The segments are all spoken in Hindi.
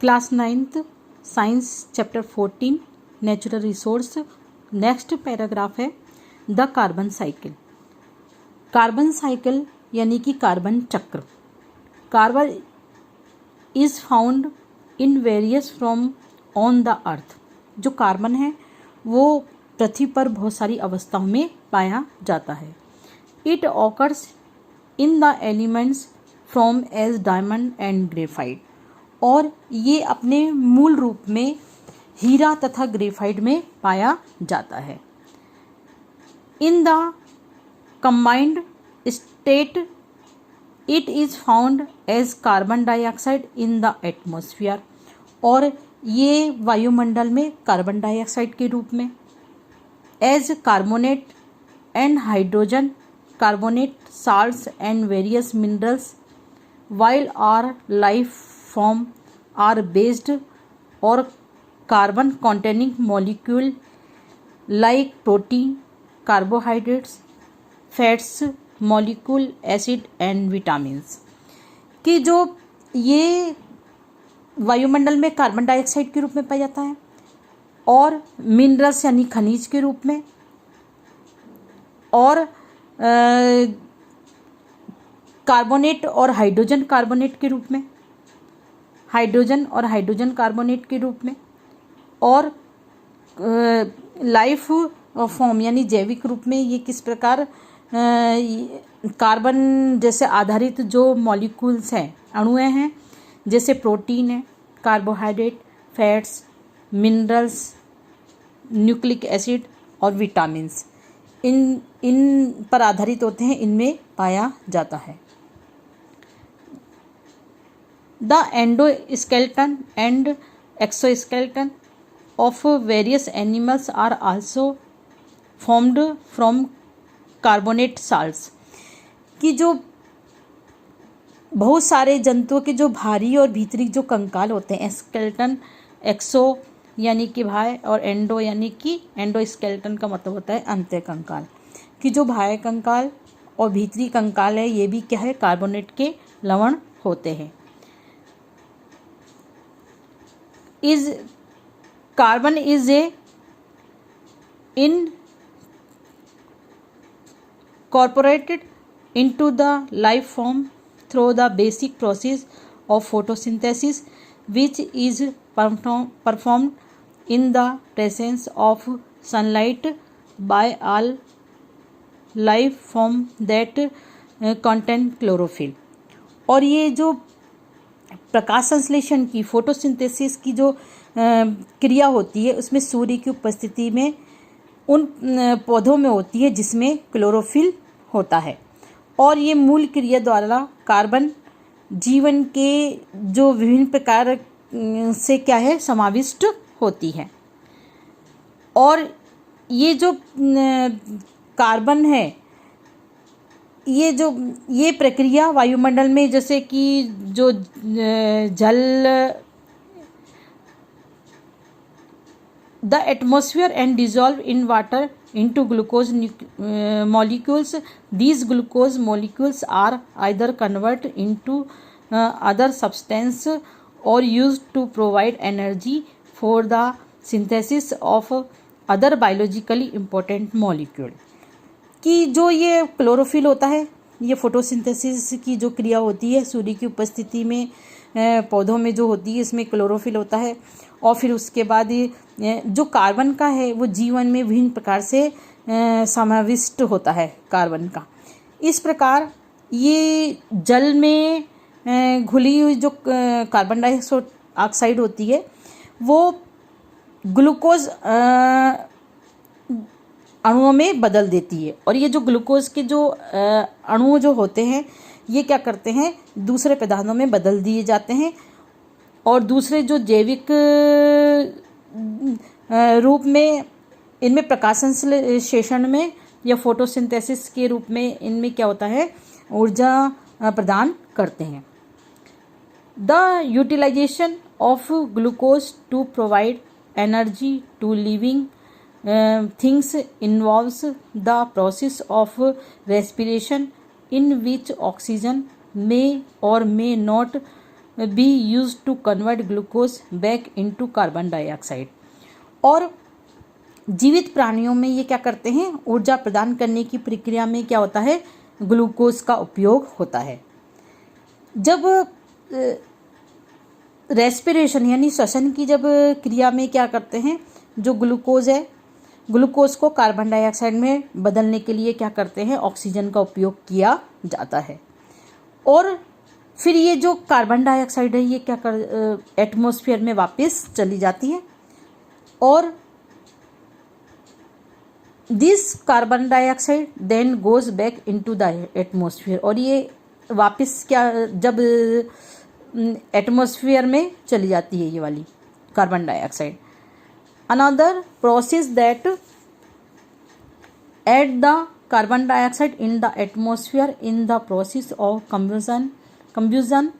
Class 9th science chapter 14 natural resource. Next paragraph है the carbon cycle. Carbon cycle यानी कि कार्बन चक्र। Carbon is found in various from on the earth. जो कार्बन है वो पृथ्वी पर बहुत सारी अवस्थाओं में पाया जाता है। It occurs in the elements from as diamond and graphite. और ये अपने मूल रूप में हीरा तथा ग्रेफाइट में पाया जाता है। In the combined state it is found as carbon dioxide in the atmosphere. और ये वायुमंडल में कार्बन डाइऑक्साइड के रूप में, as carbonate and hydrogen carbonate salts and various minerals while our life form are based or carbon containing molecule like protein, carbohydrates, fats, molecule, acid and vitamins। कि जो ये वायुमंडल में कार्बन डाइऑक्साइड के रूप में पाया जाता है और मिनरल्स यानी खनिज के रूप में, और कार्बोनेट और हाइड्रोजन कार्बोनेट के रूप में, हाइड्रोजन और हाइड्रोजन कार्बोनेट के रूप में, और लाइफ फॉर्म यानी जैविक रूप में ये किस प्रकार कार्बन जैसे आधारित जो मॉलिक्यूल्स हैं, अणुएं हैं, जैसे प्रोटीन है, carbohydrate, fats, minerals, nucleic acid और विटामिन्स, इन पर आधारित होते हैं, इनमें पाया जाता है। The endoskeleton and exoskeleton of various animals are also formed from carbonate salts। कि जो बहुत सारे जंतुओं के जो भारी और भीतरी जो कंकाल होते हैं, स्केलेटन, एक्सो यानी कि बाह्य और एंडो यानी कि एंडोस्केलेटन का मतलब होता है अंत्य कंकाल। कि जो बाह्य कंकाल और भीतरी कंकाल है ये भी क्या है, कार्बोनेट के लवण होते हैं। Is carbon is a incorporated into the life form through the basic process of photosynthesis which is performed in the presence of sunlight by all life form that contain chlorophyll। और ये जो प्रकाश संश्लेषण की फोटोसिंथेसिस की जो क्रिया होती है उसमें सूर्य की उपस्थिति में उन पौधों में होती है जिसमें क्लोरोफिल होता है। और ये मूल क्रिया द्वारा कार्बन जीवन के जो विभिन्न प्रकार से क्या है समाविष्ट होती है। और ये जो कार्बन है ये प्रक्रिया वायुमंडल में जैसे कि जो जल the atmosphere and dissolve in water into glucose molecules. These glucose molecules are either convert into other substance और used to provide energy for the synthesis of other biologically important molecule. कि जो ये क्लोरोफिल होता है, ये फोटोसिंथेसिस की जो क्रिया होती है सूर्य की उपस्थिति में पौधों में जो होती है इसमें क्लोरोफिल होता है। और फिर उसके बाद ये जो कार्बन का है वो जीवन में विभिन्न प्रकार से समाविष्ट होता है कार्बन का। इस प्रकार ये जल में घुली हुई जो कार्बन डाइऑक्साइड होती है वो ग्लूकोज अणुओं में बदल देती है। और ये जो ग्लूकोज के जो अणु जो होते हैं ये क्या करते हैं, दूसरे पदार्थों में बदल दिए जाते हैं और दूसरे जो जैविक रूप में इनमें प्रकाश संश्लेषण में या फोटोसिंथेसिस के रूप में इनमें क्या होता है, ऊर्जा प्रदान करते हैं। The utilization of glucose to provide energy to living things involves the process of respiration in which oxygen may or may not be use to convert glucose back into carbon dioxide. और जीवित प्राणियों में ये क्या करते हैं, ऊर्जा प्रदान करने की प्रक्रिया में क्या होता है, ग्लूकोज का उपयोग होता है। जब रेस्पिरेशन यानी श्वसन की जब क्रिया में क्या करते हैं, जो ग्लूकोज है, ग्लूकोज को कार्बन डाइऑक्साइड में बदलने के लिए क्या करते हैं, ऑक्सीजन का उपयोग किया जाता है। और फिर ये जो कार्बन डाइऑक्साइड है ये क्या कर एटमॉस्फेयर में वापस चली जाती है, और this carbon dioxide then goes back into the atmosphere. और ये वापस क्या, जब एटमॉस्फेयर में चली जाती है ये वाली carbon dioxide. Another process that add the carbon dioxide in the atmosphere in the process of combustion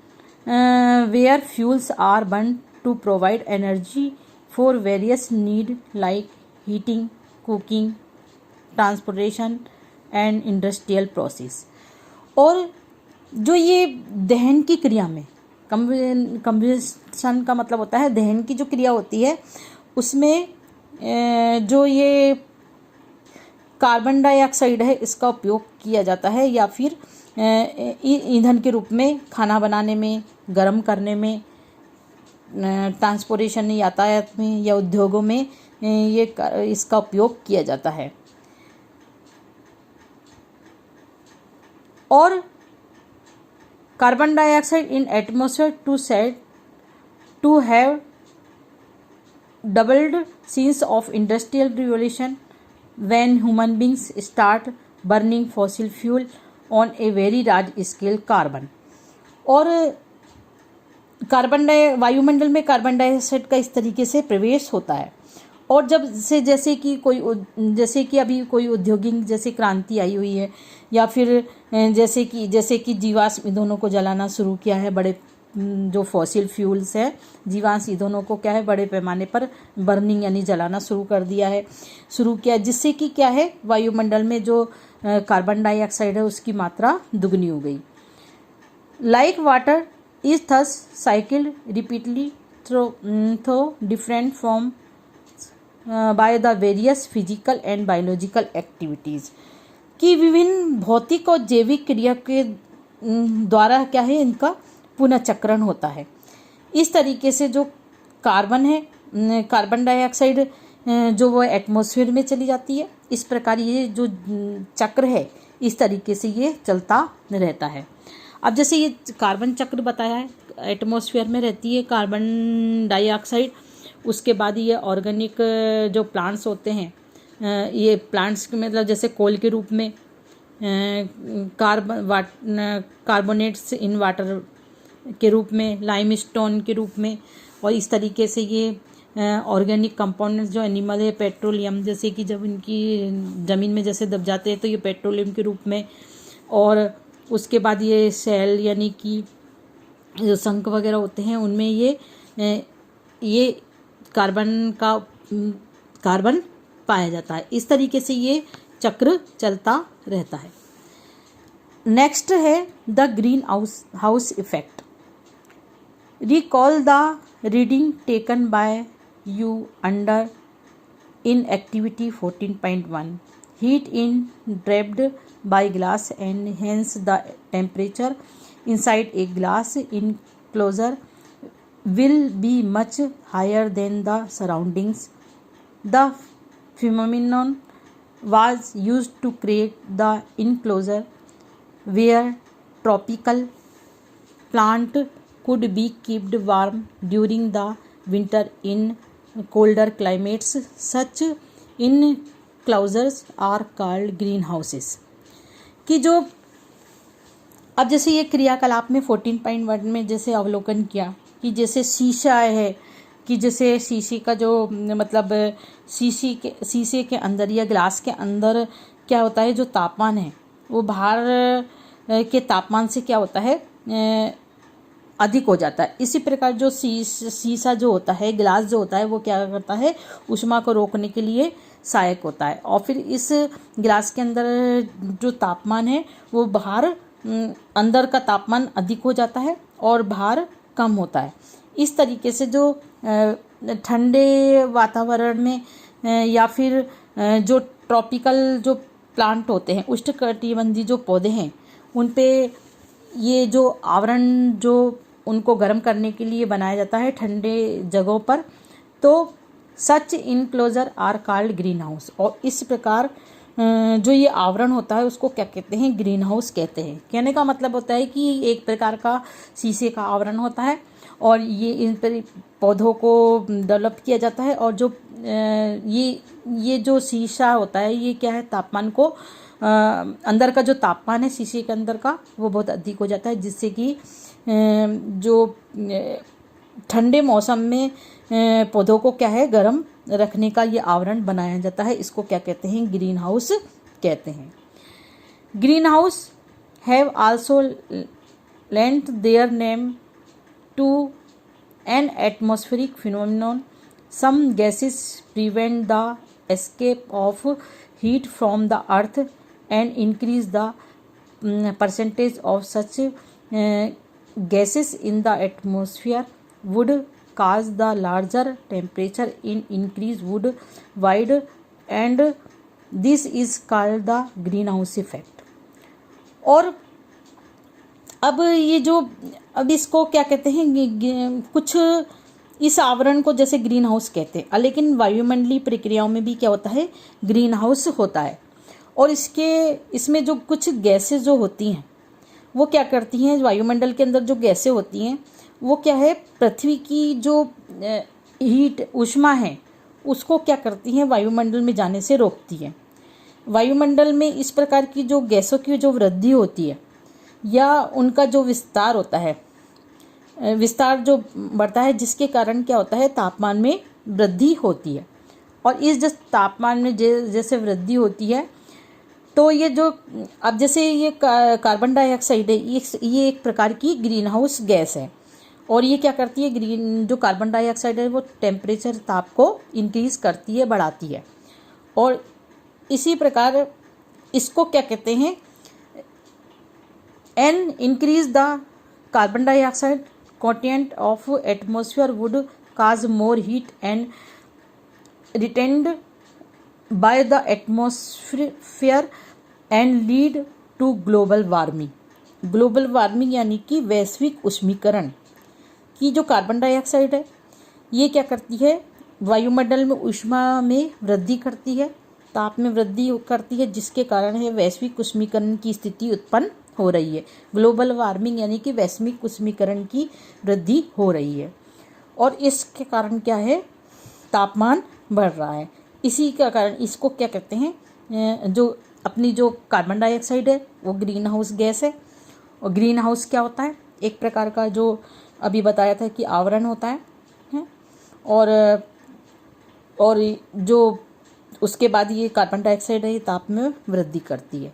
where fuels are burned to provide energy for various need like heating, cooking, transportation and industrial process। और जो ये दहन की क्रिया में, कम्बशन का मतलब होता है दहन की जो क्रिया होती है, उसमें जो ये कार्बन डाइऑक्साइड है इसका उपयोग किया जाता है, या फिर ईंधन के रूप में खाना बनाने में, गर्म करने में, ट्रांसपोर्टेशन यातायात में या उद्योगों में ये इसका उपयोग किया जाता है। और carbon dioxide in atmosphere to have doubled since of industrial revolution when human beings start burning fossil fuel on a very large scale carbon. और वायुमंडल में कार्बन डाइऑक्साइड का इस तरीके से प्रवेश होता है। और जब से जैसे कि अभी कोई औद्योगिक जैसे क्रांति आई हुई है, या फिर जैसे कि जीवाश्म ईंधनों को जलाना शुरू किया है, बड़े जो फॉसिल फ्यूल्स है, जीवाश्म ईंधनों को क्या है बड़े पैमाने पर बर्निंग यानी जलाना शुरू किया, जिससे कि क्या है वायुमंडल में जो कार्बन डाइऑक्साइड है उसकी मात्रा दुगनी हो गई। Like water is thus cycle repeatedly through different form by the various physical and biological activities, कि विभिन्न भौतिक और जैविक क्रिया के द्वारा क्या है इनका पुनः चक्रण होता है। इस तरीके से जो कार्बन डाइऑक्साइड जो वो एटमॉस्फेयर में चली जाती है, इस प्रकार ये जो चक्र है इस तरीके से ये चलता रहता है। अब जैसे ये कार्बन चक्र बताया है, एटमॉस्फेयर में रहती है कार्बन डाइऑक्साइड, उसके बाद ये ऑर्गेनिक जो प्लांट्स होते हैं, ये प्लांट्स मतलब जैसे कोल के रूप में, कार्बोनेट्स इन वाटर के रूप में, लाइमस्टोन के रूप में, और इस तरीके से ये ऑर्गेनिक कंपाउंड्स जो एनिमल है, पेट्रोलियम, जैसे कि जब इनकी ज़मीन में जैसे दब जाते हैं तो ये पेट्रोलियम के रूप में, और उसके बाद ये सेल यानी कि जो शंख वगैरह होते हैं उनमें ये कार्बन पाया जाता है। इस तरीके से ये चक्र चलता रहता है। नेक्स्ट है the green house effect. Recall the reading taken by you under in activity 14.1. Heat in trapped by glass and hence the temperature inside a glass enclosure will be much higher than the surroundings. The phenomenon was used to create the enclosure where tropical plant could be kept warm during the winter in colder climates. Such enclosures are called greenhouses। कि जो अब जैसे ये क्रियाकलाप में 14.1 में जैसे अवलोकन किया कि जैसे शीशा है, कि जैसे शीशे का जो मतलब शीशे के अंदर या ग्लास के अंदर क्या होता है, जो तापमान है वो बाहर के तापमान से क्या होता है अधिक हो जाता है। इसी प्रकार जो शीशा जो होता है, ग्लास जो होता है, वो क्या करता है, ऊष्मा को रोकने के लिए सहायक होता है। और फिर इस ग्लास के अंदर जो तापमान है वो बाहर अंदर का तापमान अधिक हो जाता है और बाहर कम होता है। इस तरीके से जो ठंडे वातावरण में या फिर जो ट्रॉपिकल जो प्लांट होते हैं, उष्णकटिबंधीय जो पौधे हैं, उन पे ये जो आवरण जो उनको गर्म करने के लिए बनाया जाता है ठंडे जगहों पर, तो such enclosure are called greenhouse. और इस प्रकार जो ये आवरण होता है उसको क्या कहते हैं? ग्रीन हाउस कहते हैं। कहने का मतलब होता है कि एक प्रकार का शीशे का आवरण होता है और ये इन पर पौधों को डेवलप किया जाता है। और जो ये जो शीशा होता है ये क्या है? तापमान को अंदर का जो तापमान है शीशे के अंदर का वो बहुत अधिक हो जाता है, जिससे कि जो ठंडे मौसम में पौधों को क्या है? गर्म रखने का ये आवरण बनाया जाता है। इसको क्या कहते हैं? ग्रीन हाउस कहते हैं। Greenhouse have also lent their name to an atmospheric phenomenon. Some gases prevent the escape of heat from the earth and increase the percentage of such gases in the atmosphere would cause the larger temperature in increase wood wide, and this is called the greenhouse effect। और अब ये जो अब इसको क्या कहते हैं? कुछ इस आवरण को जैसे ग्रीन हाउस कहते हैं, लेकिन वायुमंडलीय प्रक्रियाओं में भी क्या होता है? ग्रीन हाउस होता है। और इसमें जो कुछ गैसेस जो होती हैं वो क्या करती हैं? वायुमंडल के अंदर जो गैसें होती हैं वो क्या है? पृथ्वी की जो हीट ऊष्मा है उसको क्या करती हैं? वायुमंडल में जाने से रोकती है। वायुमंडल में इस प्रकार की जो गैसों की जो वृद्धि होती है या उनका जो विस्तार होता है, विस्तार जो बढ़ता है, जिसके कारण क्या होता है? तापमान में वृद्धि होती है। और इस जिस तापमान में जैसे वृद्धि होती है तो ये जो अब जैसे ये कार्बन डाइऑक्साइड है, ये एक प्रकार की ग्रीन हाउस गैस है। और ये क्या करती है? जो कार्बन डाइऑक्साइड है वो टेम्परेचर, ताप को इंक्रीज करती है, बढ़ाती है। और इसी प्रकार इसको क्या कहते हैं? An increase the carbon dioxide content of atmosphere would cause more heat and retained by the atmosphere and lead to global warming. Global warming यानी कि वैश्विक उष्मीकरण की जो कार्बन डाइऑक्साइड है ये क्या करती है? वायुमंडल में ऊष्मा में वृद्धि करती है, ताप में वृद्धि करती है, जिसके कारण है वैश्विक उष्मीकरण की स्थिति उत्पन्न हो रही है। ग्लोबल वार्मिंग यानी कि वैश्विक उष्मीकरण की वृद्धि हो रही है। और इसके कारण क्या है? तापमान बढ़ रहा है। इसी का कारण इसको क्या कहते हैं? जो अपनी जो कार्बन डाइऑक्साइड है वो ग्रीन हाउस गैस है। और ग्रीन हाउस क्या होता है? एक प्रकार का जो अभी बताया था कि आवरण होता है। और जो उसके बाद ये कार्बन डाइऑक्साइड है ये ताप में वृद्धि करती है।